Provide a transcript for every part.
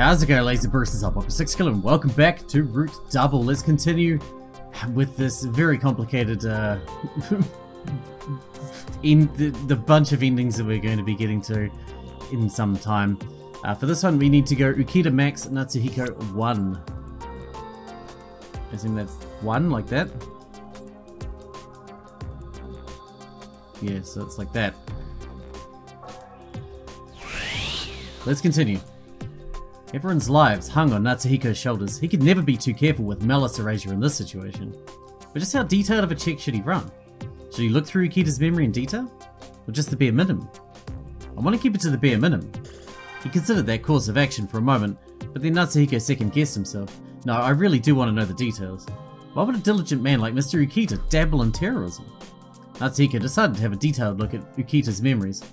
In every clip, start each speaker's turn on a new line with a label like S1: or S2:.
S1: How's it going, lazy bursters? I'm Sixkilla and welcome back to Route Double. Let's continue with this very complicated in the bunch of endings that we're going to be getting to in some time. For this one we need to go Ukita Max Natsuhiko 1. I assume that's 1 like that. Yeah, so it's like that. Let's continue. Everyone's lives hung on Natsuhiko's shoulders. He could never be too careful with malice erasure in this situation. But just how detailed of a check should he run? Should he look through Ukita's memory in detail? Or just the bare minimum? I want to keep it to the bare minimum. He considered that course of action for a moment, but then Natsuhiko second-guessed himself. No, I really do want to know the details. Why would a diligent man like Mr. Ukita dabble in terrorism? Natsuhiko decided to have a detailed look at Ukita's memories.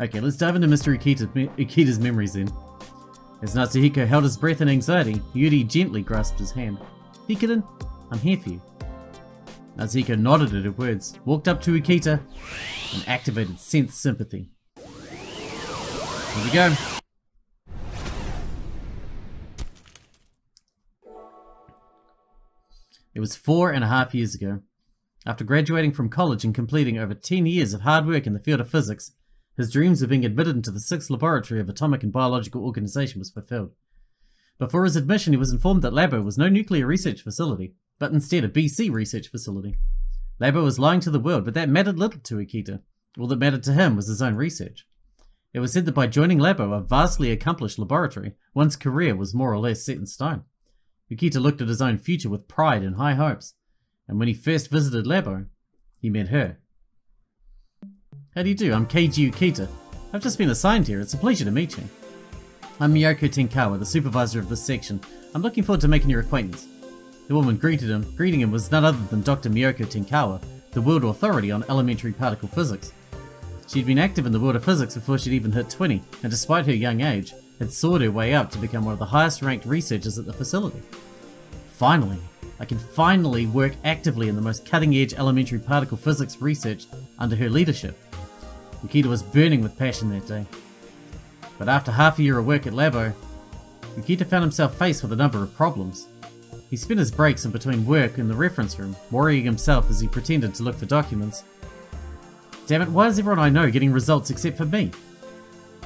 S1: Okay, let's dive into Mr. Ukita's memories then. As Natsuhiko held his breath in anxiety, Yuri gently grasped his hand. Hikarin, I'm here for you. Natsuhiko nodded at her words, walked up to Ukita, and activated Sense Sympathy. Here we go. It was 4.5 years ago. After graduating from college and completing over 10 years of hard work in the field of physics, his dreams of being admitted into the 6th Laboratory of Atomic and Biological Organization was fulfilled. Before his admission, he was informed that Labo was no nuclear research facility, but instead a BC research facility. Labo was lying to the world, but that mattered little to Ukita. All that mattered to him was his own research. It was said that by joining Labo, a vastly accomplished laboratory, one's career was more or less set in stone. Ukita looked at his own future with pride and high hopes, and when he first visited Labo, he met her. How do you do? I'm Keiji Ukita. I've just been assigned here. It's a pleasure to meet you. I'm Miyoko Tenkawa, the supervisor of this section. I'm looking forward to making your acquaintance. The woman greeted him. Greeting him was none other than Dr. Miyoko Tenkawa, the world authority on elementary particle physics. She'd been active in the world of physics before she'd even hit 20, and despite her young age, had soared her way up to become one of the highest ranked researchers at the facility. Finally, I can finally work actively in the most cutting-edge elementary particle physics research under her leadership. Ukita was burning with passion that day. But after half a year of work at Labo, Ukita found himself faced with a number of problems. He spent his breaks in between work and the reference room, worrying himself as he pretended to look for documents. Damn it, why is everyone I know getting results except for me?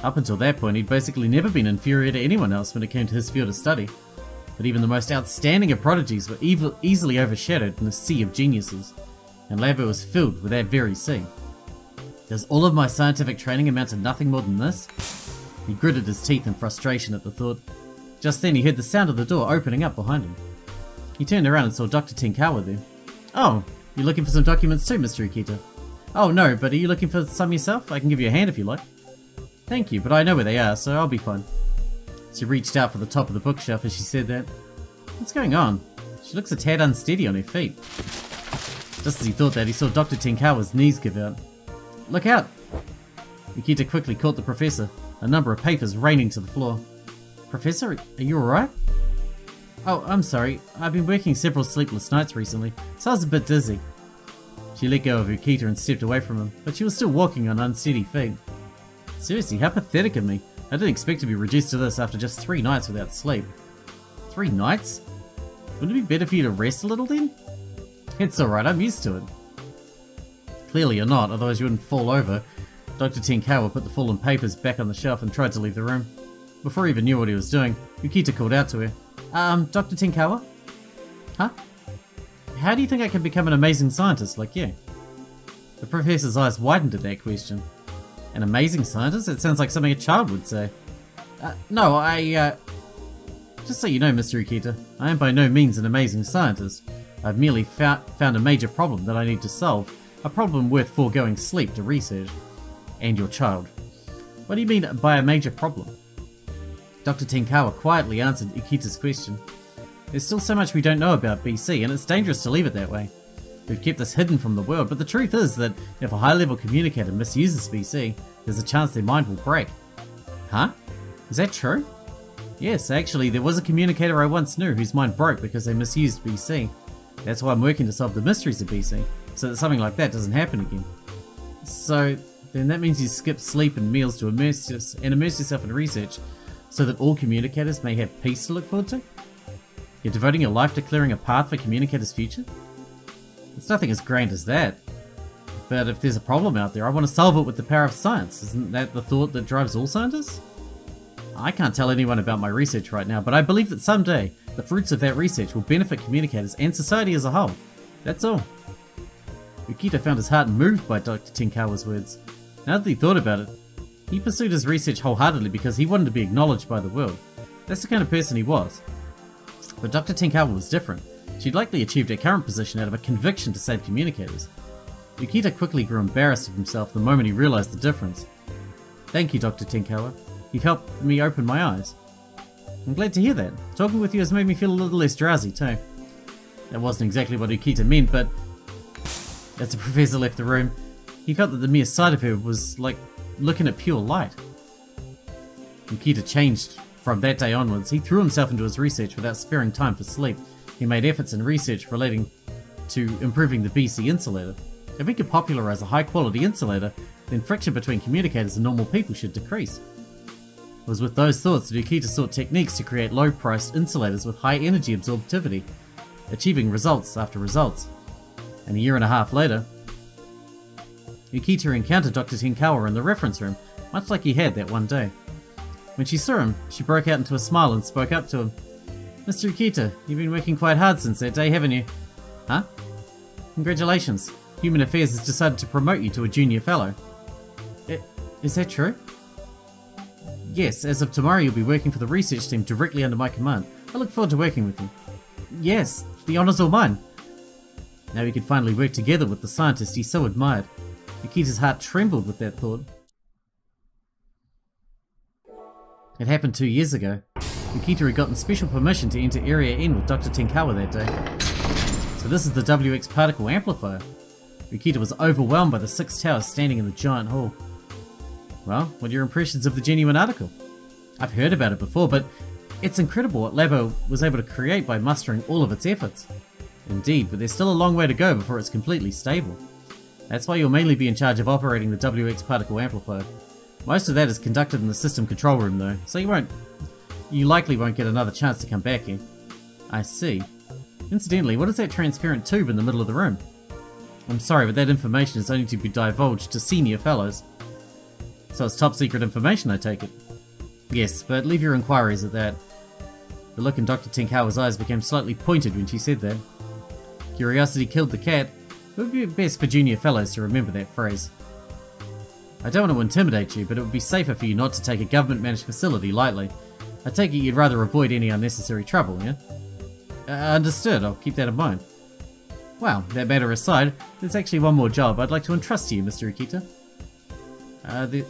S1: Up until that point, he'd basically never been inferior to anyone else when it came to his field of study. But even the most outstanding of prodigies were easily overshadowed in a sea of geniuses, and Labo was filled with that very sea. Does all of my scientific training amount to nothing more than this? He gritted his teeth in frustration at the thought. Just then he heard the sound of the door opening up behind him. He turned around and saw Dr. Tenkawa there. Oh, you're looking for some documents too, Mr. Ukita? Oh no, but are you looking for some yourself? I can give you a hand if you like. Thank you, but I know where they are, so I'll be fine. She reached out for the top of the bookshelf as she said that. What's going on? She looks a tad unsteady on her feet. Just as he thought that, he saw Dr. Tenkawa's knees give out. Look out! Ukita quickly caught the professor, a number of papers raining to the floor. Professor, are you alright? Oh, I'm sorry. I've been working several sleepless nights recently, so I was a bit dizzy. She let go of Ukita and stepped away from him, but she was still walking on unsteady feet. Seriously, how pathetic of me. I didn't expect to be reduced to this after just 3 nights without sleep. 3 nights? Wouldn't it be better for you to rest a little then? It's alright, I'm used to it. Clearly you're not, otherwise you wouldn't fall over. Dr. Tenkawa put the fallen papers back on the shelf and tried to leave the room. Before he even knew what he was doing, Ukita called out to her. Dr. Tenkawa? Huh? How do you think I can become an amazing scientist like you? The professor's eyes widened at that question. An amazing scientist? It sounds like something a child would say. No, Just so you know, Mr. Ukita, I am by no means an amazing scientist. I've merely found a major problem that I need to solve. A problem worth foregoing sleep to research. And your child. What do you mean by a major problem? Dr. Tenkawa quietly answered Ukita's question. There's still so much we don't know about BC, and it's dangerous to leave it that way. We've kept this hidden from the world, but the truth is that if a high-level communicator misuses BC, there's a chance their mind will break. Huh? Is that true? Yes, actually, there was a communicator I once knew whose mind broke because they misused BC. That's why I'm working to solve the mysteries of BC, so that something like that doesn't happen again. So, then that means you skip sleep and meals to immerse yourself in research. so that all communicators may have peace to look forward to? You're devoting your life to clearing a path for communicators' future? It's nothing as grand as that. But if there's a problem out there, I want to solve it with the power of science. Isn't that the thought that drives all scientists? I can't tell anyone about my research right now, but I believe that someday the fruits of that research will benefit communicators and society as a whole. That's all. Ukita found his heart moved by Dr. Tenkawa's words. Now that he thought about it, he pursued his research wholeheartedly because he wanted to be acknowledged by the world. That's the kind of person he was. But Dr. Tenkawa was different. She'd likely achieved her current position out of a conviction to save communicators. Ukita quickly grew embarrassed of himself the moment he realized the difference. Thank you, Dr. Tenkawa. You've helped me open my eyes. I'm glad to hear that. Talking with you has made me feel a little less drowsy too. That wasn't exactly what Ukita meant, but as the professor left the room, he felt that the mere sight of her was like looking at pure light. Ukita changed from that day onwards. He threw himself into his research without sparing time for sleep. He made efforts in research relating to improving the BC insulator. If we could popularize a high-quality insulator, then friction between communicators and normal people should decrease. It was with those thoughts that Ukita sought techniques to create low-priced insulators with high energy absorptivity, achieving results after results. And a year and a half later, Ukita encountered Dr. Tenkawa in the reference room, much like he had that one day. When she saw him, she broke out into a smile and spoke up to him. Mr. Ukita, you've been working quite hard since that day, haven't you? Huh? Congratulations. Human Affairs has decided to promote you to a junior fellow. Is that true? Yes, as of tomorrow you'll be working for the research team directly under my command. I look forward to working with you. Yes, the honor's all mine. Now he could finally work together with the scientist he so admired. Ukita's heart trembled with that thought. It happened 2 years ago. Ukita had gotten special permission to enter Area N with Dr. Tenkawa that day. So this is the WX particle amplifier. Ukita was overwhelmed by the 6 towers standing in the giant hall. Well, what are your impressions of the genuine article? I've heard about it before, but it's incredible what Labo was able to create by mustering all of its efforts. Indeed, but there's still a long way to go before it's completely stable. That's why you'll mainly be in charge of operating the WX particle amplifier. Most of that is conducted in the system control room though, so you likely won't get another chance to come back here. I see. Incidentally, what is that transparent tube in the middle of the room? I'm sorry, but that information is only to be divulged to senior fellows. So it's top secret information, I take it. Yes, but leave your inquiries at that. The look in Dr. Tenkawa's eyes became slightly pointed when she said that. Curiosity killed the cat. It would be best for junior fellows to remember that phrase. I don't want to intimidate you, but it would be safer for you not to take a government-managed facility lightly. I take it you'd rather avoid any unnecessary trouble, yeah? Understood, I'll keep that in mind. Well, that matter aside, there's actually one more job I'd like to entrust to you, Mr. Ukita.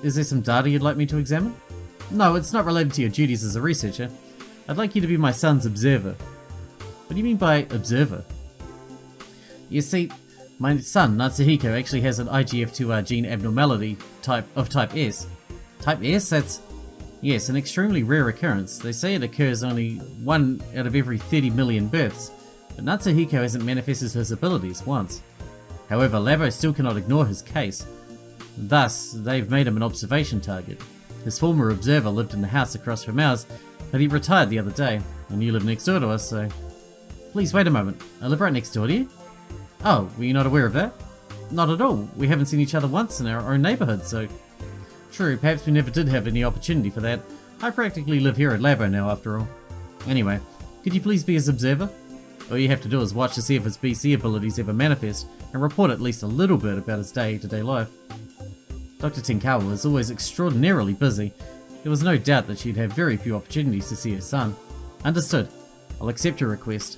S1: Is there some data you'd like me to examine? No, it's not related to your duties as a researcher. I'd like you to be my son's observer. What do you mean by observer? You see, my son, Natsuhiko, actually has an IGF2R gene abnormality of type S. Type S? That's... Yes, an extremely rare occurrence. They say it occurs only 1 out of every 30 million births, but Natsuhiko hasn't manifested his abilities once. However, Labo still cannot ignore his case. Thus, they've made him an observation target. His former observer lived in the house across from ours, but he retired the other day, and you live next door to us, so... Please wait a moment, I live right next door to you? Oh, were you not aware of that? Not at all, we haven't seen each other once in our own neighbourhood, so... True, perhaps we never did have any opportunity for that. I practically live here at Labo now, after all. Anyway, could you please be his observer? All you have to do is watch to see if his BC abilities ever manifest, and report at least a little bit about his day-to-day life. Dr. Tenkawa was always extraordinarily busy. There was no doubt that she'd have very few opportunities to see her son. Understood. I'll accept your request.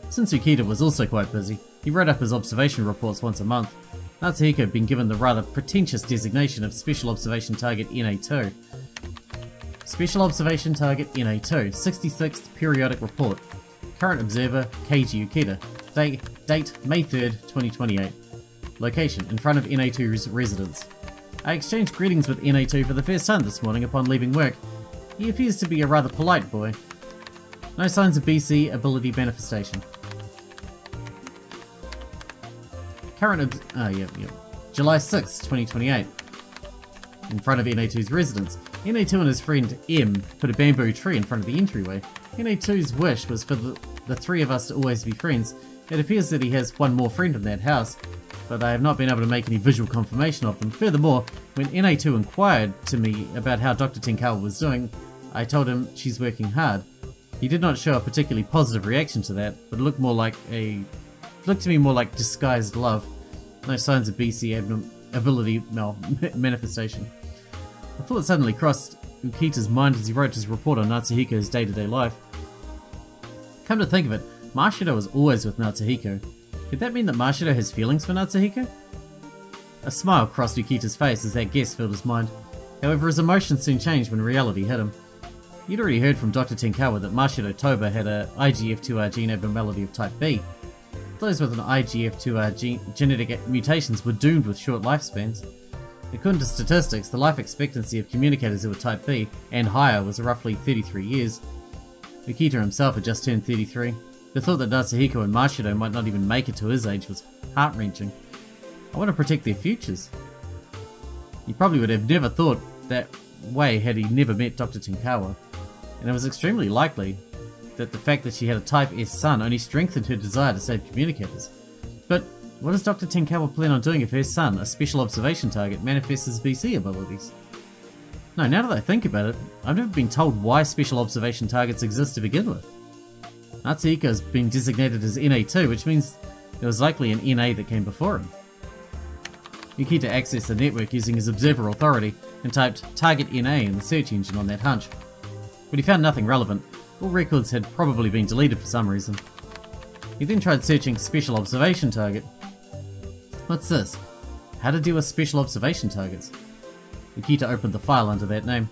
S1: Since Ukita was also quite busy, he wrote up his observation reports once a month. Natsuhiko had been given the rather pretentious designation of Special Observation Target NA2. Special Observation Target NA2, 66th Periodic Report. Current Observer, Keiji Ukita. Date, May 3rd, 2028. Location, in front of NA2's residence. I exchanged greetings with NA2 for the first time this morning upon leaving work. He appears to be a rather polite boy. No signs of BC ability manifestation. July 6th, 2028. In front of NA2's residence. NA2 and his friend M put a bamboo tree in front of the entryway. NA2's wish was for the three of us to always be friends. It appears that he has one more friend in that house, but I have not been able to make any visual confirmation of them. Furthermore, when NA2 inquired to me about how Dr. Tenkawa was doing, I told him she's working hard. He did not show a particularly positive reaction to that, but it looked to me more like disguised love. No signs of BC ability manifestation. A thought suddenly crossed Ukita's mind as he wrote his report on Natsuhiko's day-to-day life. Come to think of it, Mashido was always with Natsuhiko. Could that mean that Mashido has feelings for Natsuhiko? A smile crossed Ukita's face as that guess filled his mind. However, his emotions soon changed when reality hit him. He'd already heard from Dr. Tenkawa that Mashido Toba had a IGF2R gene abnormality of type B. Those with an IGF2R genetic mutations were doomed with short lifespans. According to statistics, the life expectancy of communicators who were type B and higher was roughly 33 years. Ukita himself had just turned 33. The thought that Natsuhiko and Mashido might not even make it to his age was heart-wrenching. I want to protect their futures. He probably would have never thought that way had he never met Dr. Tenkawa, and it was extremely likely that the fact that she had a Type S son only strengthened her desire to save communicators. But what does Dr. Tenkawa plan on doing if her son, a special observation target, manifests his BC abilities? No, now that I think about it, I've never been told why special observation targets exist to begin with. Natsuhiko has been designated as NA2, which means there was likely an NA that came before him. Ukita accessed the network using his observer authority and typed target NA in the search engine on that hunch. But he found nothing relevant. All records had probably been deleted for some reason. He then tried searching special observation target. What's this? How to deal with special observation targets. Ukita opened the file under that name.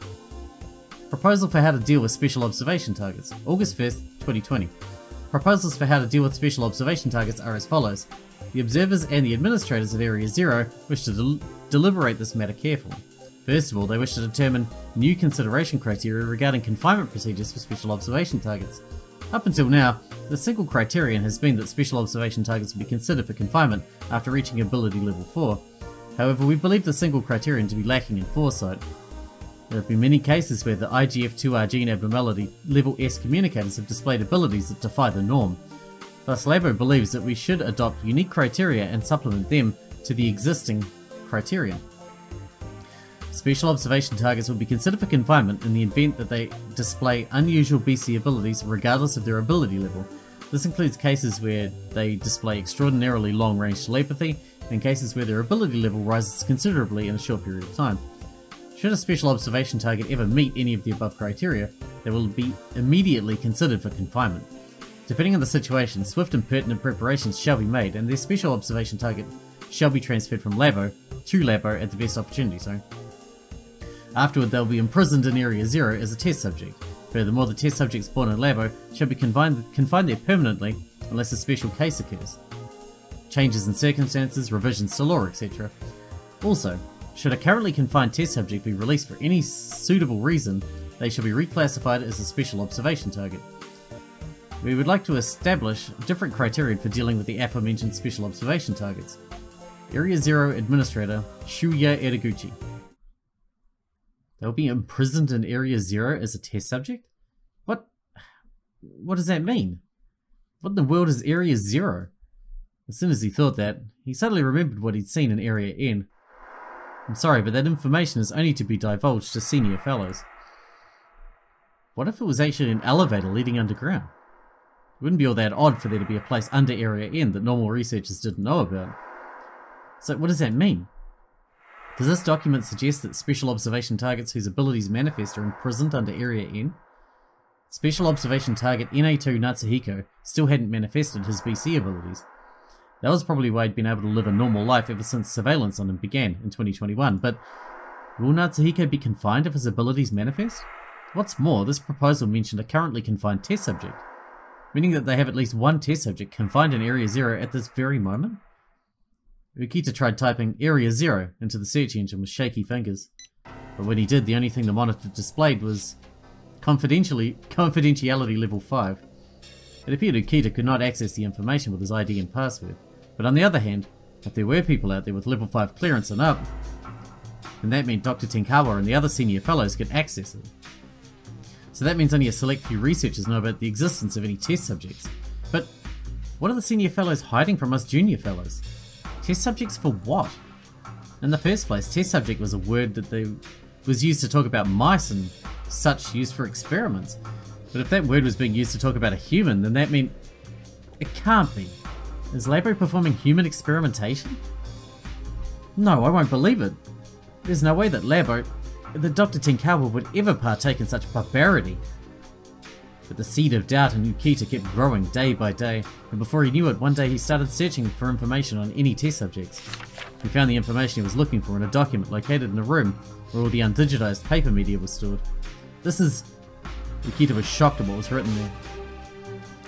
S1: Proposal for how to deal with special observation targets. August 1st, 2020. Proposals for how to deal with special observation targets are as follows. The observers and the administrators of Area 0 wish to deliberate this matter carefully. First of all, they wish to determine new consideration criteria regarding confinement procedures for special observation targets. Up until now, the single criterion has been that special observation targets will be considered for confinement after reaching ability level 4. However, we believe the single criterion to be lacking in foresight. There have been many cases where the IGF2R gene abnormality level S communicators have displayed abilities that defy the norm. Thus, Labo believes that we should adopt unique criteria and supplement them to the existing criterion. Special observation targets will be considered for confinement in the event that they display unusual BC abilities regardless of their ability level. This includes cases where they display extraordinarily long-range telepathy, and cases where their ability level rises considerably in a short period of time. Should a special observation target ever meet any of the above criteria, they will be immediately considered for confinement. Depending on the situation, swift and pertinent preparations shall be made, and their special observation target shall be transferred from Labo to Labo at the best opportunity zone. Afterward, they'll be imprisoned in Area 0 as a test subject. Furthermore, the test subjects born in Labo shall be confined there permanently unless a special case occurs. Changes in circumstances, revisions to law, etc. Also, should a currently confined test subject be released for any suitable reason, they shall be reclassified as a special observation target. We would like to establish a different criterion for dealing with the aforementioned special observation targets. Area 0 Administrator Shuya Edaguchi. They'll be imprisoned in Area 0 as a test subject? What does that mean? What in the world is Area 0? As soon as he thought that, he suddenly remembered what he'd seen in Area N. I'm sorry, but that information is only to be divulged to senior fellows. What if it was actually an elevator leading underground? It wouldn't be all that odd for there to be a place under Area N that normal researchers didn't know about. So what does that mean? Does this document suggest that special observation targets whose abilities manifest are imprisoned under Area N? Special observation target NA2 Natsuhiko still hadn't manifested his BC abilities. That was probably why he'd been able to live a normal life ever since surveillance on him began in 2021, but will Natsuhiko be confined if his abilities manifest? What's more, this proposal mentioned a currently confined test subject, meaning that they have at least one test subject confined in Area 0 at this very moment? Ukita tried typing Area 0 into the search engine with shaky fingers, but when he did, the only thing the monitor displayed was confidentiality level 5. It appeared Ukita could not access the information with his ID and password, but on the other hand, if there were people out there with level 5 clearance and up, and that meant Dr. Tenkawa and the other senior fellows could access it. So that means only a select few researchers know about the existence of any test subjects. But what are the senior fellows hiding from us junior fellows? Test subjects for what? In the first place, test subject was a word that was used to talk about mice and such used for experiments. But if that word was being used to talk about a human, then that meant it can't be. Is Labo performing human experimentation? No, I won't believe it. There's no way that Dr. Tenkawa would ever partake in such barbarity. But the seed of doubt in Ukita kept growing day by day, and before he knew it, one day he started searching for information on any test subjects. He found the information he was looking for in a document located in a room where all the undigitized paper media was stored. Ukita was shocked at what was written there.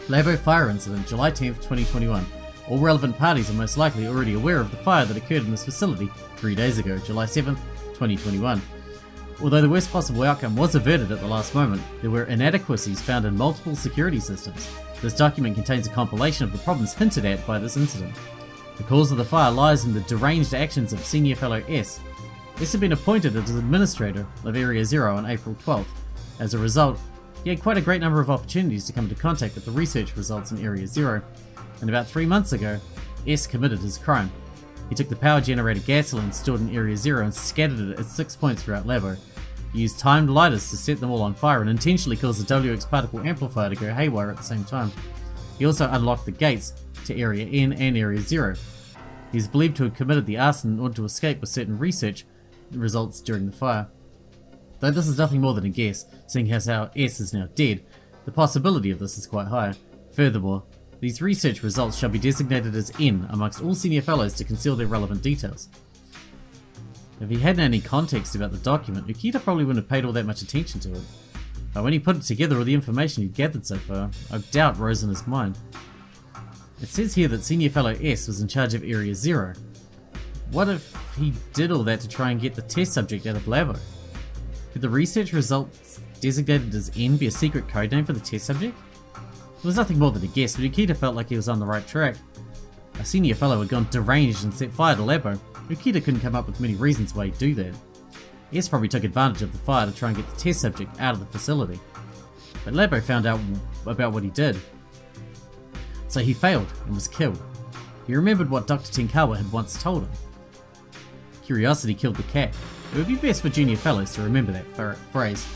S1: Labo fire incident, July 10th, 2021. All relevant parties are most likely already aware of the fire that occurred in this facility 3 days ago, July 7th, 2021. Although the worst possible outcome was averted at the last moment, there were inadequacies found in multiple security systems. This document contains a compilation of the problems hinted at by this incident. The cause of the fire lies in the deranged actions of Senior Fellow S. S had been appointed as administrator of Area 0 on April 12th. As a result, he had quite a great number of opportunities to come into contact with the research results in Area 0, and about 3 months ago, S committed his crime. He took the power-generated gasoline stored in Area 0 and scattered it at 6 points throughout Labo. He used timed lighters to set them all on fire and intentionally caused the WX particle amplifier to go haywire at the same time. He also unlocked the gates to Area N and Area 0. He is believed to have committed the arson in order to escape with certain research results during the fire. Though this is nothing more than a guess, seeing as how S is now dead, the possibility of this is quite high. Furthermore, these research results shall be designated as N amongst all senior fellows to conceal their relevant details. If he hadn't any context about the document, Ukita probably wouldn't have paid all that much attention to it. But when he put it together with the information he'd gathered so far, a doubt rose in his mind. It says here that Senior Fellow S was in charge of Area 0. What if he did all that to try and get the test subject out of Labo? Could the research results designated as N be a secret codename for the test subject? It was nothing more than a guess, but Ukita felt like he was on the right track. A senior fellow had gone deranged and set fire to Labo. Ukita couldn't come up with many reasons why he'd do that. S probably took advantage of the fire to try and get the test subject out of the facility. But Labo found out about what he did. So he failed and was killed. He remembered what Dr. Tenkawa had once told him. Curiosity killed the cat. It would be best for junior fellows to remember that phrase.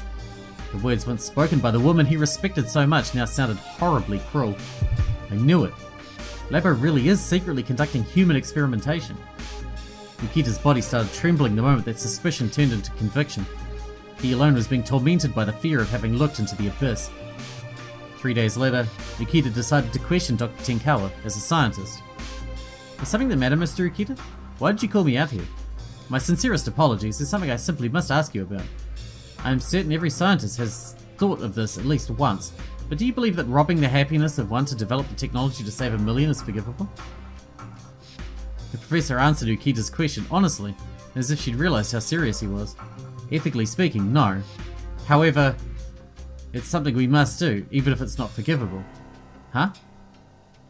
S1: The words once spoken by the woman he respected so much now sounded horribly cruel. I knew it. Labo really is secretly conducting human experimentation. Ukita's body started trembling the moment that suspicion turned into conviction. He alone was being tormented by the fear of having looked into the abyss. 3 days later, Ukita decided to question Dr. Tenkawa as a scientist. Is something the matter, Mr. Ukita? Why did you call me out here? My sincerest apologies, there's something I simply must ask you about. I am certain every scientist has thought of this at least once, but do you believe that robbing the happiness of one to develop the technology to save 1 million is forgivable? The professor answered Ukita's question honestly, as if she'd realized how serious he was. Ethically speaking, no. However, it's something we must do, even if it's not forgivable. Huh?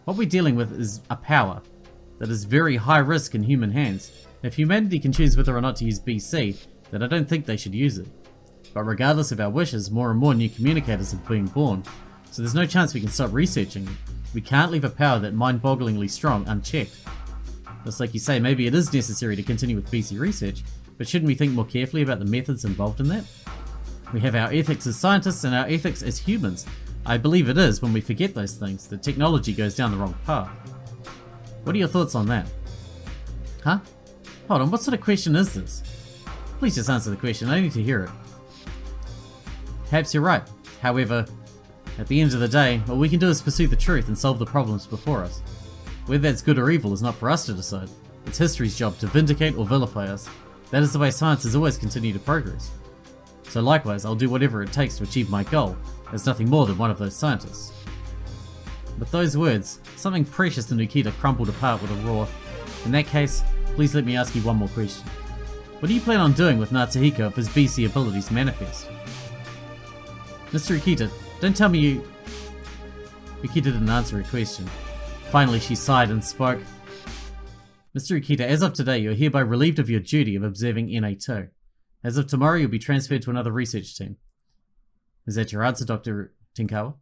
S1: What we're dealing with is a power that is very high risk in human hands. If humanity can choose whether or not to use BC, then I don't think they should use it. But regardless of our wishes, more and more new communicators are being born, so there's no chance we can stop researching it. We can't leave a power that mind-bogglingly strong unchecked. Just like you say, maybe it is necessary to continue with BC research, but shouldn't we think more carefully about the methods involved in that? We have our ethics as scientists and our ethics as humans. I believe it is when we forget those things that technology goes down the wrong path. What are your thoughts on that? Huh? Hold on, what sort of question is this? Please just answer the question, I need to hear it. Perhaps you're right. However, at the end of the day, all we can do is pursue the truth and solve the problems before us. Whether that's good or evil is not for us to decide. It's history's job to vindicate or vilify us. That is the way science has always continued to progress. So likewise, I'll do whatever it takes to achieve my goal, as nothing more than one of those scientists. With those words, something precious in Ukita crumpled apart with a roar. In that case, please let me ask you one more question. What do you plan on doing with Natsuhiko if his BC abilities manifest? Mr. Ukita, don't tell me you... Ukita didn't answer her question. Finally, she sighed and spoke. Mr. Ukita, as of today, you are hereby relieved of your duty of observing NA2. As of tomorrow, you'll be transferred to another research team. Is that your answer, Dr. Tenkawa?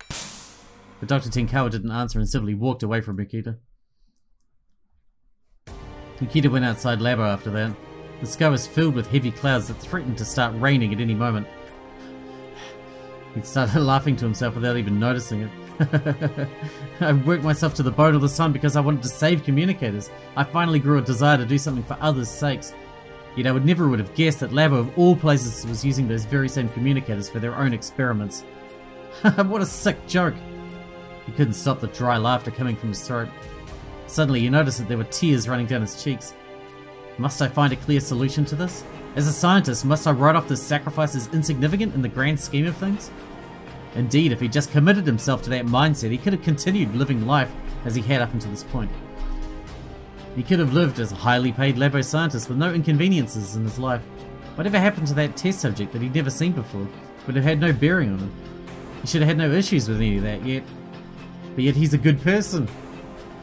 S1: But Dr. Tenkawa didn't answer and simply walked away from Ukita. Ukita went outside Labo after that. The sky was filled with heavy clouds that threatened to start raining at any moment. He started laughing to himself without even noticing it. I worked myself to the bone all this time because I wanted to save communicators. I finally grew a desire to do something for others' sakes. Yet I never would have guessed that Labo of all places was using those very same communicators for their own experiments. What a sick joke! He couldn't stop the dry laughter coming from his throat. Suddenly he noticed that there were tears running down his cheeks. Must I find a clear solution to this? As a scientist, must I write off this sacrifice as insignificant in the grand scheme of things? Indeed, if he just committed himself to that mindset, he could have continued living life as he had up until this point. He could have lived as a highly paid labo scientist with no inconveniences in his life. Whatever happened to that test subject that he'd never seen before would have had no bearing on him. He should have had no issues with any of that yet. But yet he's a good person.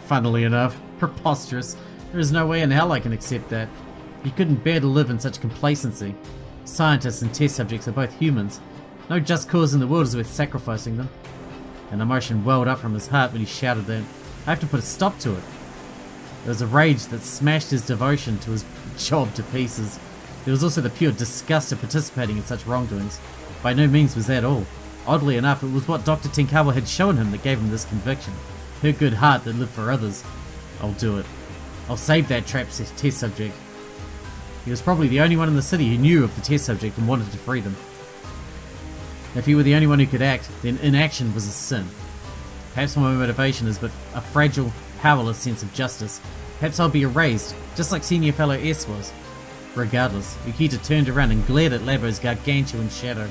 S1: Funnily enough, preposterous. There is no way in hell I can accept that. He couldn't bear to live in such complacency. Scientists and test subjects are both humans. No just cause in the world is worth sacrificing them. An emotion welled up from his heart when he shouted that. I have to put a stop to it. There was a rage that smashed his devotion to his job to pieces. There was also the pure disgust of participating in such wrongdoings. By no means was that all. Oddly enough, it was what Dr. Tenkawa had shown him that gave him this conviction. Her good heart that lived for others. I'll do it. I'll save that trapped test subject. He was probably the only one in the city who knew of the test subject and wanted to free them. If he were the only one who could act, then inaction was a sin. Perhaps my motivation is but a fragile, powerless sense of justice. Perhaps I'll be erased, just like Senior Fellow S was. Regardless, Ukita turned around and glared at Labo's gargantuan shadow.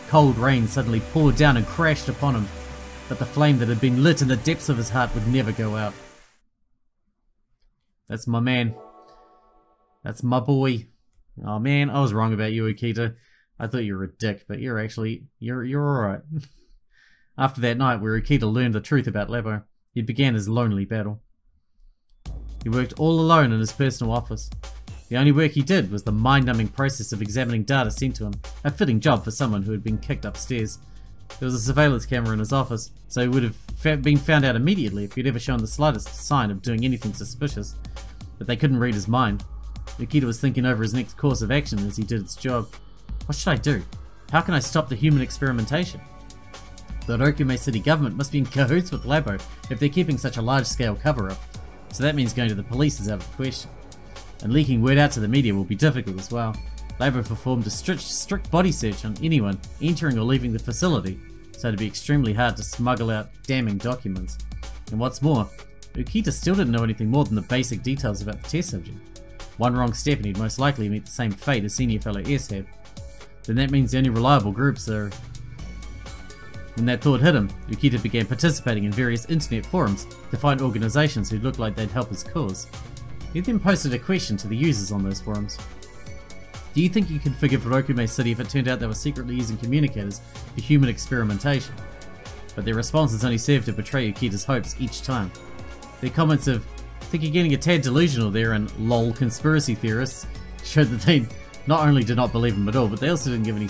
S1: Cold rain suddenly poured down and crashed upon him, but the flame that had been lit in the depths of his heart would never go out. That's my man. That's my boy. Oh man, I was wrong about you, Ukita. I thought you were a dick, but you're alright. After that night where Ukita learned the truth about Labo, he began his lonely battle. He worked all alone in his personal office. The only work he did was the mind-numbing process of examining data sent to him, a fitting job for someone who had been kicked upstairs. There was a surveillance camera in his office, so he would have been found out immediately if he'd ever shown the slightest sign of doing anything suspicious. But they couldn't read his mind. Ukita was thinking over his next course of action as he did his job. What should I do? How can I stop the human experimentation? The Rokume city government must be in cahoots with Labo if they're keeping such a large-scale cover-up, so that means going to the police is out of the question. And leaking word out to the media will be difficult as well. Labo performed a strict body search on anyone entering or leaving the facility, so it'd be extremely hard to smuggle out damning documents. And what's more, Ukita still didn't know anything more than the basic details about the test subject. One wrong step and he'd most likely meet the same fate as Senior Fellow S had. Then that means the only reliable groups are... When that thought hit him, Ukita began participating in various internet forums to find organisations who looked like they'd help his cause. He then posted a question to the users on those forums. Do you think you could forgive Rokume City if it turned out they were secretly using communicators for human experimentation? But their responses only served to betray Ukita's hopes each time. Their comments of, I think you're getting a tad delusional there, and lol conspiracy theorists, showed that they not only did not believe him at all, but they also didn't have any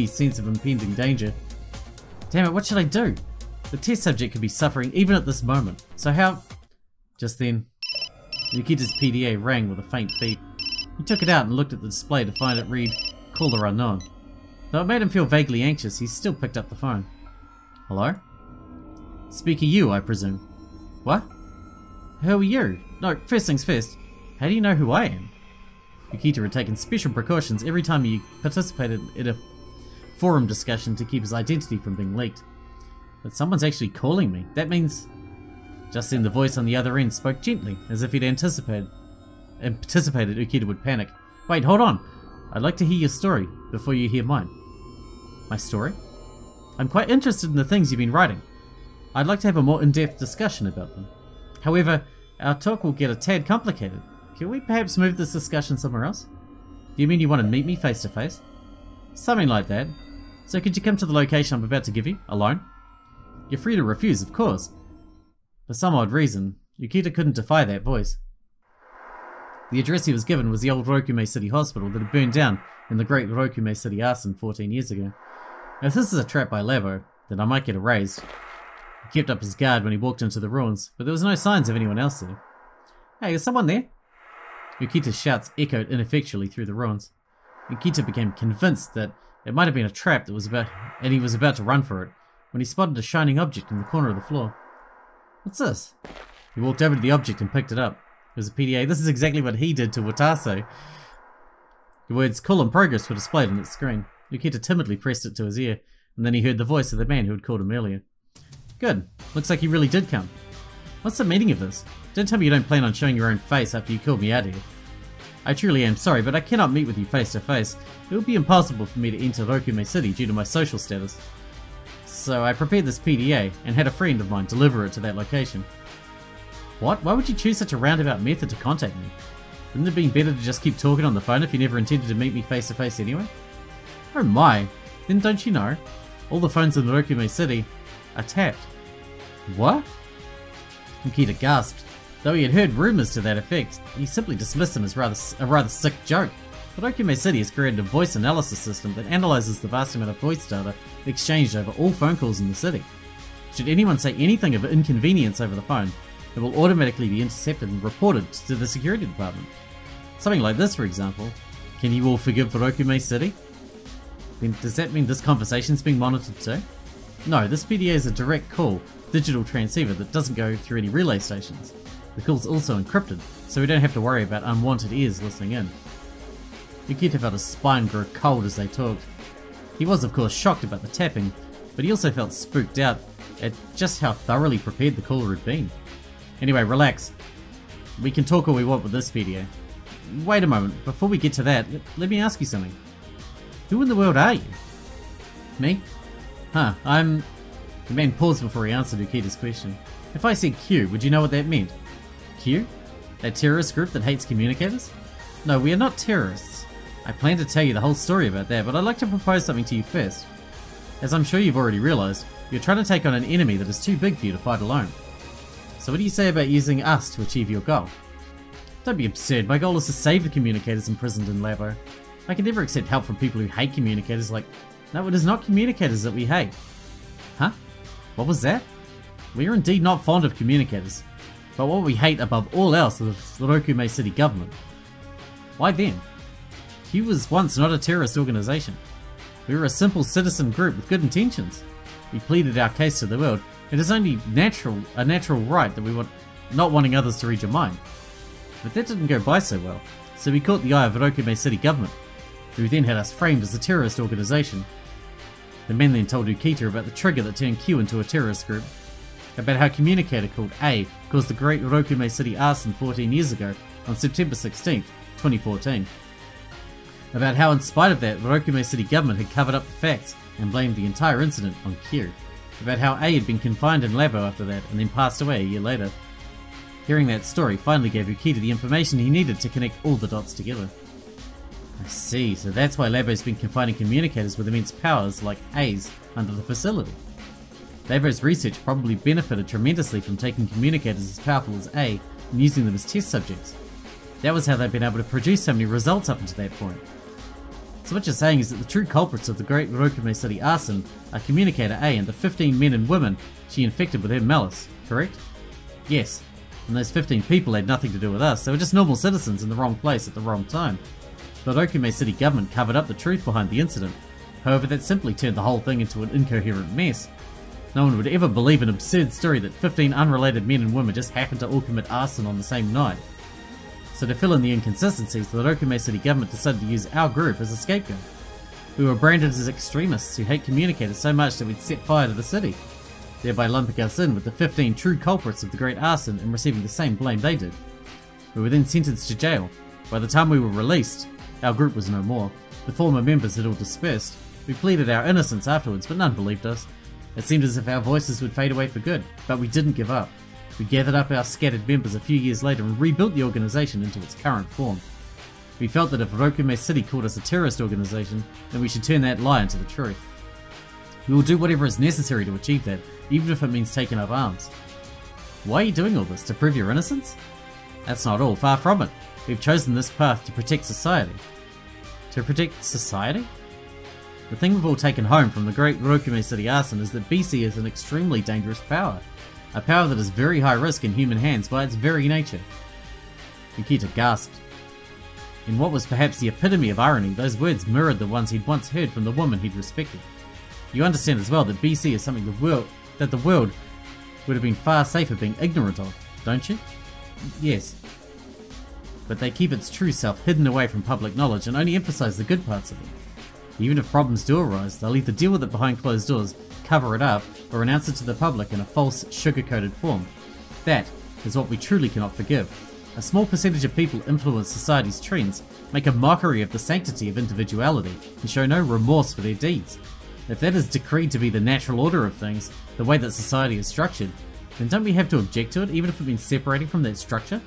S1: sense of impending danger. Damn it, what should I do? The test subject could be suffering even at this moment, so how... Just then, Ukita's PDA rang with a faint beep. He took it out and looked at the display to find it read, caller unknown. Though it made him feel vaguely anxious, he still picked up the phone. Hello? Speaker you, I presume. What? Who are you? No, first things first, how do you know who I am? Ukita had taken special precautions every time he participated in a forum discussion to keep his identity from being leaked. But someone's actually calling me. That means... Just then the voice on the other end spoke gently, as if he'd anticipated Ukita would panic. Wait, hold on. I'd like to hear your story before you hear mine. My story? I'm quite interested in the things you've been writing. I'd like to have a more in-depth discussion about them. However, our talk will get a tad complicated. Can we perhaps move this discussion somewhere else? Do you mean you want to meet me face to face? Something like that. So could you come to the location I'm about to give you, alone? You're free to refuse, of course. For some odd reason, Ukita couldn't defy that voice. The address he was given was the old Rokume City Hospital that had burned down in the Great Rokume City arson 14 years ago. Now, if this is a trap by Labo, then I might get erased. He kept up his guard when he walked into the ruins, but there was no signs of anyone else there. Hey, is someone there? Ukita's shouts echoed ineffectually through the ruins. Ukita became convinced that it might have been a trap and he was about to run for it, when he spotted a shining object in the corner of the floor. What's this? He walked over to the object and picked it up. It was a PDA. This is exactly what he did to Watase. The words "Call in progress" were displayed on its screen. Ukita timidly pressed it to his ear, and then he heard the voice of the man who had called him earlier. Good. Looks like he really did come. What's the meaning of this? Don't tell me you don't plan on showing your own face after you killed me out here. I truly am sorry, but I cannot meet with you face to face. It would be impossible for me to enter Rokume City due to my social status. So I prepared this PDA and had a friend of mine deliver it to that location. What? Why would you choose such a roundabout method to contact me? Wouldn't it have been better to just keep talking on the phone if you never intended to meet me face to face anyway? Oh my, then don't you know? All the phones in Rokume City are tapped. What? Ukita gasped. Though he had heard rumours to that effect, he simply dismissed them as a rather sick joke. But Rokume City has created a voice analysis system that analyses the vast amount of voice data exchanged over all phone calls in the city. Should anyone say anything of inconvenience over the phone, it will automatically be intercepted and reported to the security department. Something like this, for example. Can you all forgive Rokume City? Then does that mean this conversation's being monitored too? No, this PDA is a direct call, digital transceiver that doesn't go through any relay stations. The call's also encrypted, so we don't have to worry about unwanted ears listening in. Ukita felt his spine grow cold as they talked. He was of course shocked about the tapping, but he also felt spooked out at just how thoroughly prepared the caller had been. Anyway, relax. We can talk all we want with this video. Wait a moment, before we get to that, let me ask you something. Who in the world are you? Me? Huh, I'm... The man paused before he answered Ukita's question. If I said Q, would you know what that meant? Q? That terrorist group that hates communicators? No, we are not terrorists. I plan to tell you the whole story about that, but I'd like to propose something to you first. As I'm sure you've already realised, you're trying to take on an enemy that is too big for you to fight alone. So what do you say about using us to achieve your goal? Don't be absurd, my goal is to save the communicators imprisoned in Labo. I can never accept help from people who hate communicators like... No, it is not communicators that we hate. Huh? What was that? We are indeed not fond of communicators, but what we hate above all else is the Rokume City government. Why then? Q was once not a terrorist organization. We were a simple citizen group with good intentions. We pleaded our case to the world. It is only a natural right that we want, not wanting others to read your mind. But that didn't go by so well, so we caught the eye of the Rokume City government, who then had us framed as a terrorist organization. The men then told Ukita about the trigger that turned Q into a terrorist group, about how a communicator called A caused the Great Rokume City arson 14 years ago on September 16th, 2014. About how in spite of that, the Rokume City government had covered up the facts and blamed the entire incident on Q. About how A had been confined in Labo after that and then passed away a year later. Hearing that story finally gave Ukita the information he needed to connect all the dots together. I see, so that's why Labo's been confining communicators with immense powers like A's under the facility. Labo's research probably benefited tremendously from taking communicators as powerful as A and using them as test subjects. That was how they've been able to produce so many results up until that point. So what you're saying is that the true culprits of the Great Rokume City arson are Communicator A and the 15 men and women she infected with her malice, correct? Yes, and those 15 people had nothing to do with us, they were just normal citizens in the wrong place at the wrong time. The Rokume City government covered up the truth behind the incident, however that simply turned the whole thing into an incoherent mess. No one would ever believe an absurd story that 15 unrelated men and women just happened to all commit arson on the same night. So to fill in the inconsistencies, the Rokume City government decided to use our group as a scapegoat. We were branded as extremists who hate communicators so much that we'd set fire to the city, thereby lumping us in with the 15 true culprits of the great arson and receiving the same blame they did. We were then sentenced to jail. By the time we were released, our group was no more. The former members had all dispersed. We pleaded our innocence afterwards, but none believed us. It seemed as if our voices would fade away for good, but we didn't give up. We gathered up our scattered members a few years later and rebuilt the organisation into its current form. We felt that if Rokume City called us a terrorist organisation, then we should turn that lie into the truth. We will do whatever is necessary to achieve that, even if it means taking up arms. Why are you doing all this? To prove your innocence? That's not all, far from it. We've chosen this path to protect society. To protect society? The thing we've all taken home from the great Rokume City arson is that BC is an extremely dangerous power. A power that is very high risk in human hands by its very nature. Ukita gasped. In what was perhaps the epitome of irony, those words mirrored the ones he'd once heard from the woman he'd respected. You understand as well that BC is something the world would have been far safer being ignorant of, don't you? Yes. But they keep its true self hidden away from public knowledge and only emphasize the good parts of it. Even if problems do arise, they'll either deal with it behind closed doors, cover it up, or announce it to the public in a false, sugar-coated form. That is what we truly cannot forgive. A small percentage of people influence society's trends, make a mockery of the sanctity of individuality, and show no remorse for their deeds. If that is decreed to be the natural order of things, the way that society is structured, then don't we have to object to it even if we've been separating from that structure?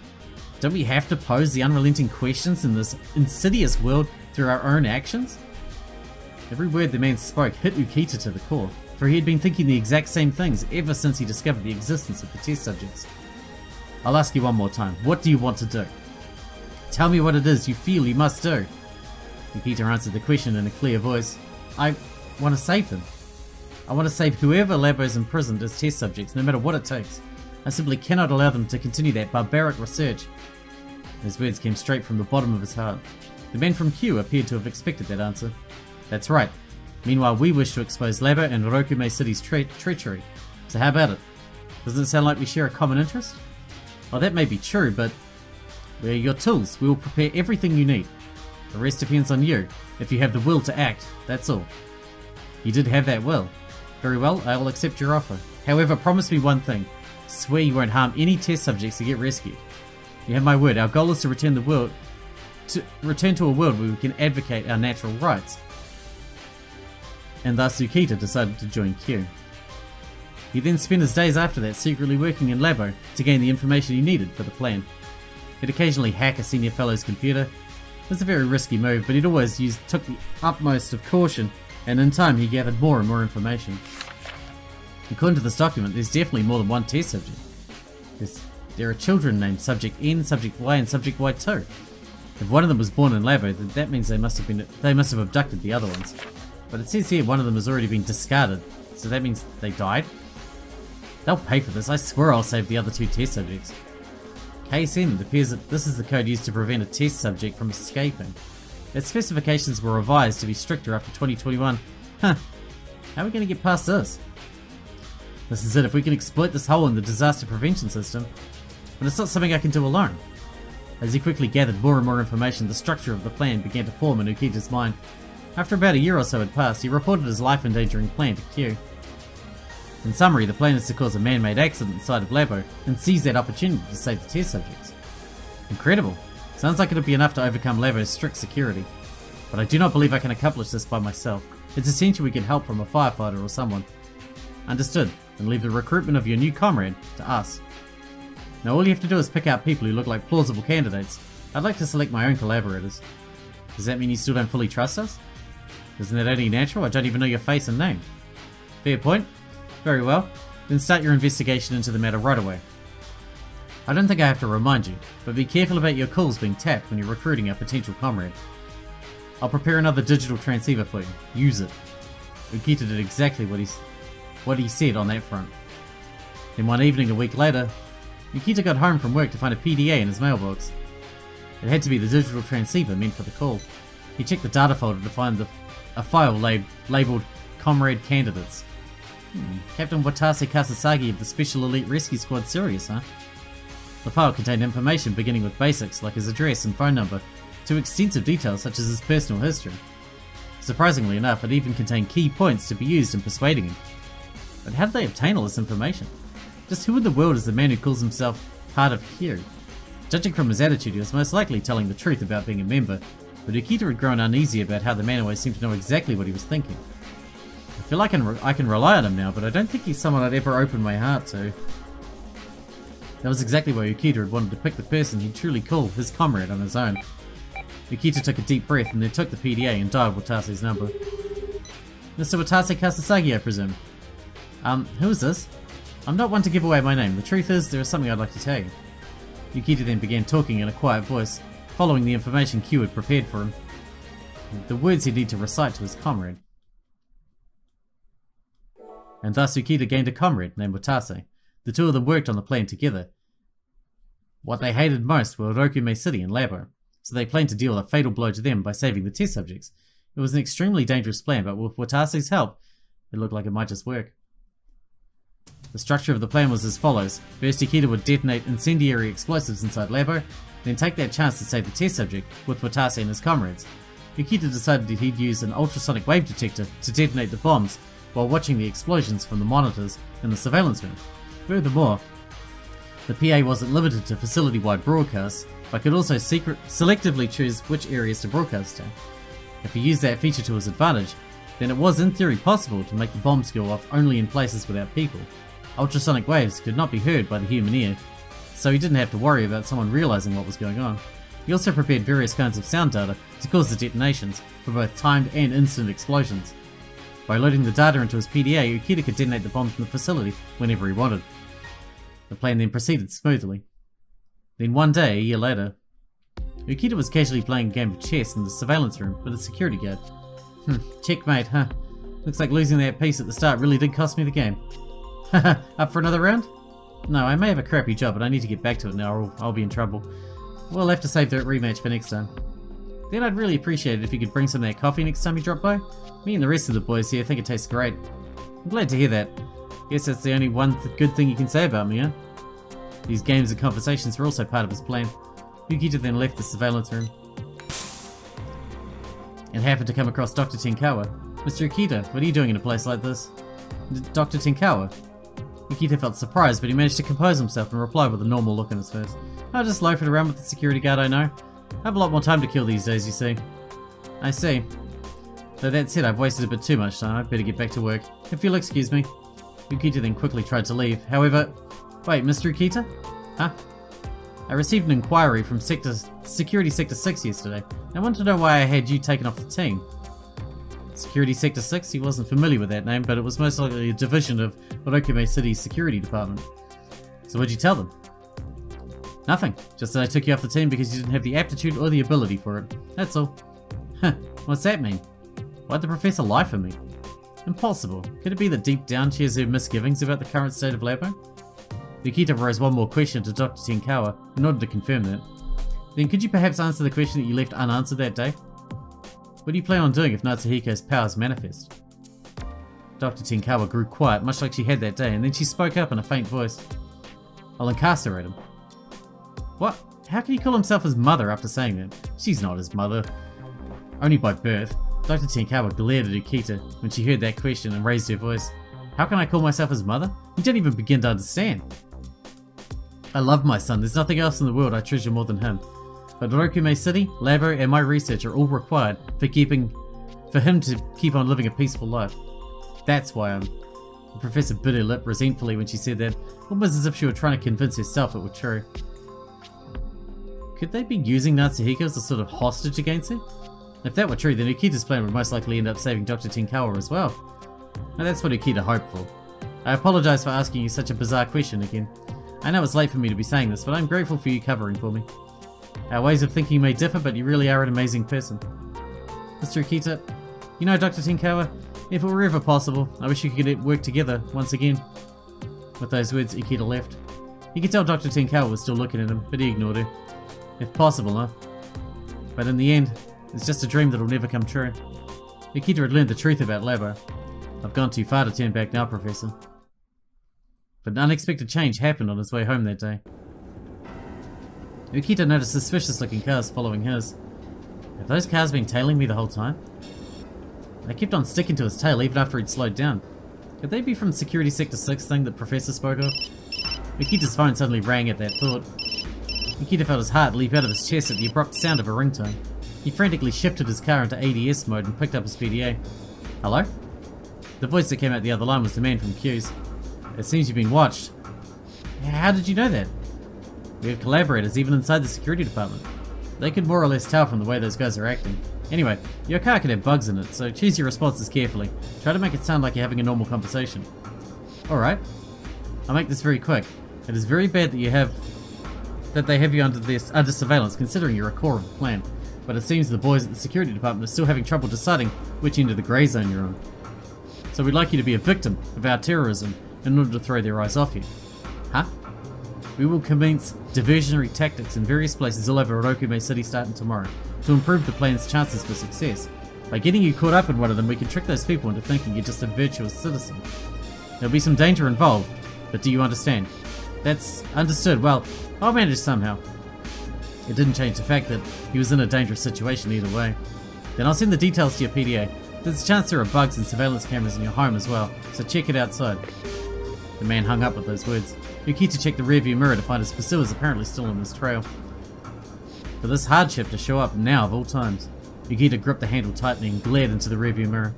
S1: Don't we have to pose the unrelenting questions in this insidious world through our own actions? Every word the man spoke hit Ukita to the core, for he had been thinking the exact same things ever since he discovered the existence of the test subjects. I'll ask you one more time, what do you want to do? Tell me what it is you feel you must do. Ukita answered the question in a clear voice. I want to save them. I want to save whoever Labo's imprisoned as test subjects, no matter what it takes. I simply cannot allow them to continue that barbaric research. His words came straight from the bottom of his heart. The man from Q appeared to have expected that answer. That's right. Meanwhile, we wish to expose Labo and Rokume City's treachery. So how about it? Doesn't it sound like we share a common interest? Well, that may be true, but we're your tools. We will prepare everything you need. The rest depends on you. If you have the will to act, that's all. You did have that will. Very well, I will accept your offer. However, promise me one thing. Swear you won't harm any test subjects to get rescued. You have my word. Our goal is to return to a world where we can advocate our natural rights. And thus Ukita decided to join Q. He then spent his days after that secretly working in Labo to gain the information he needed for the plan. He'd occasionally hack a senior fellow's computer. It was a very risky move, but he'd always took the utmost of caution, and in time he gathered more and more information. According to this document, there's definitely more than one test subject. There are children named Subject N, Subject Y, and Subject Y too. If one of them was born in Labo, then that means they must have abducted the other ones. But it says here one of them has already been discarded, so that means they died? They'll pay for this, I swear I'll save the other two test subjects. KSN, it appears that this is the code used to prevent a test subject from escaping. Its specifications were revised to be stricter after 2021. Huh, how are we going to get past this? This is it, if we can exploit this hole in the disaster prevention system. But it's not something I can do alone. As he quickly gathered more and more information, the structure of the plan began to form in Ukita's mind. After about a year or so had passed, he reported his life-endangering plan to Q. In summary, the plan is to cause a man-made accident inside of Labo and seize that opportunity to save the test subjects. Incredible. Sounds like it'll be enough to overcome Labo's strict security. But I do not believe I can accomplish this by myself. It's essential we get help from a firefighter or someone. Understood, and leave the recruitment of your new comrade to us. Now all you have to do is pick out people who look like plausible candidates. I'd like to select my own collaborators. Does that mean you still don't fully trust us? Isn't that only natural? I don't even know your face and name. Fair point. Very well. Then start your investigation into the matter right away. I don't think I have to remind you, but be careful about your calls being tapped when you're recruiting a potential comrade. I'll prepare another digital transceiver for you. Use it. Ukita did exactly what he said on that front. Then one evening a week later, Ukita got home from work to find a PDA in his mailbox. It had to be the digital transceiver meant for the call. He checked the data folder to find a file labelled Comrade Candidates. Captain Watase Kasasagi of the Special Elite Rescue Squad serious, huh? The file contained information beginning with basics like his address and phone number, to extensive details such as his personal history. Surprisingly enough, it even contained key points to be used in persuading him. But how did they obtain all this information? Just who in the world is the man who calls himself part of Q? Judging from his attitude, he was most likely telling the truth about being a member, but Ukita had grown uneasy about how the man always seemed to know exactly what he was thinking. I feel like I can rely on him now, but I don't think he's someone I'd ever open my heart to. That was exactly why Ukita had wanted to pick the person he'd truly call his comrade on his own. Ukita took a deep breath and then took the PDA and dialed Watase's number. Mr. Watase Kasasagi, I presume. Who is this? I'm not one to give away my name. The truth is, there is something I'd like to tell you. Ukita then began talking in a quiet voice. following the information Q had prepared for him. The words he'd need to recite to his comrade. And thus Ukita gained a comrade named Watase. The two of them worked on the plan together. What they hated most were Orokume City and Labo, so they planned to deal a fatal blow to them by saving the test subjects. It was an extremely dangerous plan, but with Watase's help, it looked like it might just work. The structure of the plan was as follows. First, Ukita would detonate incendiary explosives inside Labo, then take that chance to save the test subject with Watase and his comrades. Ukita decided that he'd use an ultrasonic wave detector to detonate the bombs while watching the explosions from the monitors in the surveillance room. Furthermore, the PA wasn't limited to facility-wide broadcasts, but could also selectively choose which areas to broadcast to. If he used that feature to his advantage, then it was in theory possible to make the bombs go off only in places without people. Ultrasonic waves could not be heard by the human ear, so he didn't have to worry about someone realizing what was going on. He also prepared various kinds of sound data to cause the detonations for both timed and instant explosions. By loading the data into his PDA, Ukita could detonate the bombs from the facility whenever he wanted. The plan then proceeded smoothly. Then one day, a year later, Ukita was casually playing a game of chess in the surveillance room with a security guard. Checkmate, huh? Looks like losing that piece at the start really did cost me the game. Haha, up for another round? No, I may have a crappy job, but I need to get back to it now or I'll be in trouble. We'll have to save that rematch for next time. Then I'd really appreciate it if you could bring some of that coffee next time you drop by. Me and the rest of the boys here think it tastes great. I'm glad to hear that. Guess that's the only good thing you can say about me, huh? These games and conversations were also part of his plan. Ukita then left the surveillance room and happened to come across Dr. Tenkawa. Mr. Ukita, what are you doing in a place like this? Dr. Tenkawa? Ukita felt surprised, but he managed to compose himself and reply with a normal look on his face. I'll just loafing around with the security guard I know. I have a lot more time to kill these days, you see. I see. Though that said, I've wasted a bit too much time. I'd better get back to work. If you'll excuse me. Ukita then quickly tried to leave. However... Wait, Mr. Ukita? Huh? I received an inquiry from Security Sector 6 yesterday. I want to know why I had you taken off the team. Security Sector 6? He wasn't familiar with that name, but it was most likely a division of Orokume City's security department. So what'd you tell them? Nothing. Just that I took you off the team because you didn't have the aptitude or the ability for it. That's all. Huh. What's that mean? Why'd the professor lie for me? Impossible. Could it be that deep down she has her misgivings about the current state of Labo? Ukita raised one more question to Dr. Tenkawa in order to confirm that. Then could you perhaps answer the question that you left unanswered that day? What do you plan on doing if Natsuhiko's powers manifest? Dr. Tenkawa grew quiet, much like she had that day, and then she spoke up in a faint voice. I'll incarcerate him. What? How can he call himself his mother after saying that? She's not his mother. Only by birth. Dr. Tenkawa glared at Ukita when she heard that question and raised her voice. How can I call myself his mother? You don't even begin to understand. I love my son. There's nothing else in the world I treasure more than him. But Orokume City, Labo, and my research are all required for him to keep on living a peaceful life. That's why The professor bit her lip resentfully when she said that, almost as if she were trying to convince herself it were true. Could they be using Natsuhiko as a sort of hostage against her? If that were true, then Ukita's plan would most likely end up saving Dr. Tenkawa as well. Now that's what Ukita hoped for. I apologize for asking you such a bizarre question again. I know it's late for me to be saying this, but I'm grateful for you covering for me. Our ways of thinking may differ, but you really are an amazing person. Mr. Ukita, you know Dr. Tenkawa, if it were ever possible, I wish you could work together once again. With those words, Ukita left. He could tell Dr. Tenkawa was still looking at him, but he ignored her. If possible, huh? But in the end, it's just a dream that'll never come true. Ukita had learned the truth about Labo. I've gone too far to turn back now, Professor. But an unexpected change happened on his way home that day. Ukita noticed suspicious-looking cars following his. Have those cars been tailing me the whole time? They kept on sticking to his tail even after he'd slowed down. Could they be from Security Sector 6 thing that Professor spoke of? Ukita's phone suddenly rang at that thought. Ukita felt his heart leap out of his chest at the abrupt sound of a ringtone. He frantically shifted his car into ADS mode and picked up his PDA. Hello? The voice that came out the other line was the man from Q's. It seems you've been watched. How did you know that? We have collaborators even inside the security department. They could more or less tell from the way those guys are acting. Anyway, your car could have bugs in it, so choose your responses carefully. Try to make it sound like you're having a normal conversation. Alright. I'll make this very quick. It is very bad that you have that they have you under surveillance, considering you're a core of the plan. But it seems the boys at the security department are still having trouble deciding which end of the grey zone you're on. So we'd like you to be a victim of our terrorism in order to throw their eyes off you. Huh? We will commence diversionary tactics in various places all over Orokume City starting tomorrow to improve the plan's chances for success. By getting you caught up in one of them, we can trick those people into thinking you're just a virtuous citizen. There'll be some danger involved, but do you understand? That's understood. Well, I'll manage somehow. It didn't change the fact that he was in a dangerous situation either way. Then I'll send the details to your PDA. There's a chance there are bugs and surveillance cameras in your home as well, so check it outside. The man hung up with those words. Ukita checked the rearview mirror to find his pursuers apparently still on his trail. For this hardship to show up now of all times, Ukita gripped the handle tightly and glared into the rearview mirror.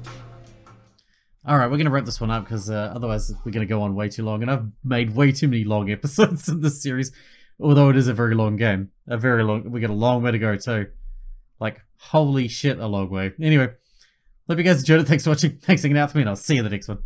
S1: Alright, we're going to wrap this one up because otherwise we're going to go on way too long, and I've made way too many long episodes in this series, although it is a very long game. We got a long way to go too. Like, holy shit, a long way. Anyway, hope you guys enjoyed it. Thanks for watching, thanks for hanging out with me, and I'll see you in the next one.